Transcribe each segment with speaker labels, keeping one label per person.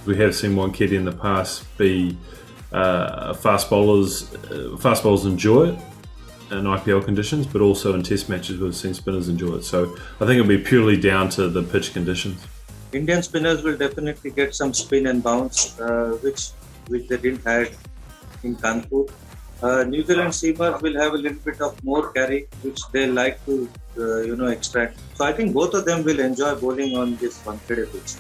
Speaker 1: We have seen Wankhede in the past be fast bowlers enjoy it in IPL conditions, but also in Test matches we've seen spinners enjoy it. So I think it'll be purely down to the pitch conditions.
Speaker 2: Indian spinners will definitely get some spin and bounce, which they didn't have in Kanpur. New Zealand seamers will have a little bit of more carry, which they like to extract. So I think both of them will enjoy bowling on this Wankhede pitch.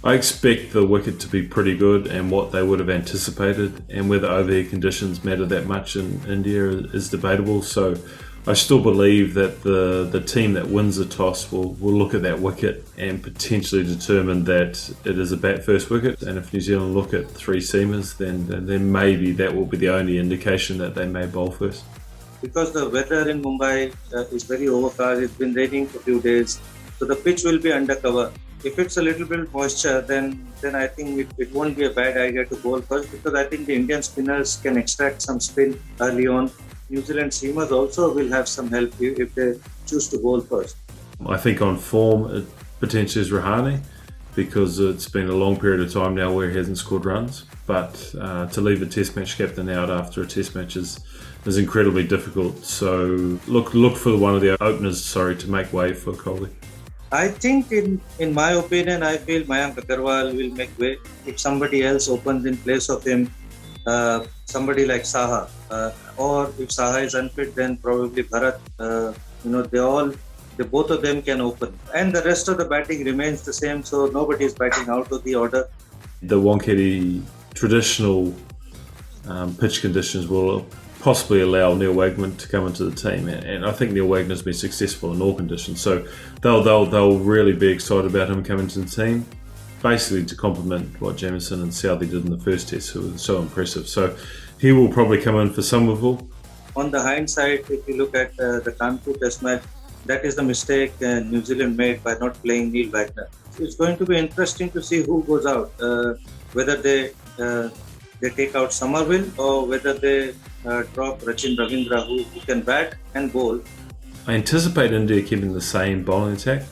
Speaker 1: I expect the wicket to be pretty good, and what they would have anticipated, and whether overhead conditions matter that much in India is debatable. So I still believe that the team that wins the toss will look at that wicket and potentially determine that it is a bat first wicket. And if New Zealand look at three seamers, then maybe that will be the only indication that they may bowl first.
Speaker 2: Because the weather in Mumbai is very overcast, it's been raining for a few days, so the pitch will be undercover. If it's a little bit moisture, then I think it won't be a bad idea to bowl first, because I think the Indian spinners can extract some spin early on. New Zealand seamers also will have some help if they choose to bowl first.
Speaker 1: I think on form, it potentially is Rahane, because it's been a long period of time now where he hasn't scored runs. But to leave a Test match captain out after a Test match is incredibly difficult. So look for one of the openers, to make way for Kohli.
Speaker 2: I think, in my opinion, I feel Mayank Agarwal will make way. If somebody else opens in place of him, somebody like Saha, or if Saha is unfit, then probably Bharat. Both of them can open, and the rest of the batting remains the same. So nobody is batting out of the order.
Speaker 1: The Wankhede traditional pitch conditions will possibly allow Neil Wagner to come into the team, and I think Neil Wagner's been successful in all conditions, so they'll really be excited about him coming to the team, basically to complement what Jamieson and Southey did in the first test, who was so impressive. So he will probably come in for Somerville.
Speaker 2: On the hindsight, if you look at the Kanpur test match, that is the mistake New Zealand made by not playing Neil Wagner. It's going to be interesting to see who goes out, whether they take out Somerville or whether they drop Rachin Ravindra, who can bat and bowl.
Speaker 1: I anticipate India keeping the same bowling attack,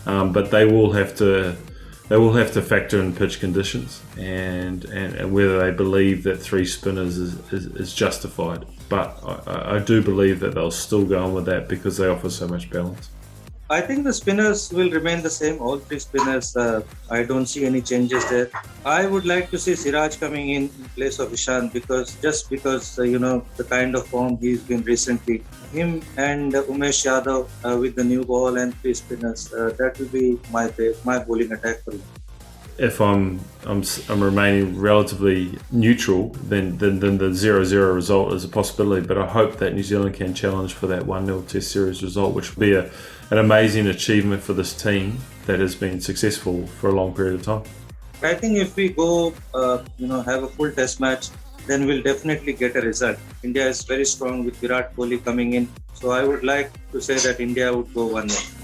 Speaker 1: but they will have to factor in pitch conditions and whether they believe that three spinners is justified. But I do believe that they'll still go on with that because they offer so much balance.
Speaker 2: I think the spinners will remain the same, all three spinners. I don't see any changes there. I would like to see Siraj coming in place of Ishan, because the kind of form he's been recently. Him and Umesh Yadav with the new ball and three spinners, that will be my bowling attack for him.
Speaker 1: If I'm remaining relatively neutral, then the 0-0 result is a possibility. But I hope that New Zealand can challenge for that 1-0 Test series result, which will be an amazing achievement for this team that has been successful for a long period of time.
Speaker 2: I think if we go, have a full Test match, then we'll definitely get a result. India is very strong with Virat Kohli coming in, so I would like to say that India would go 1-0.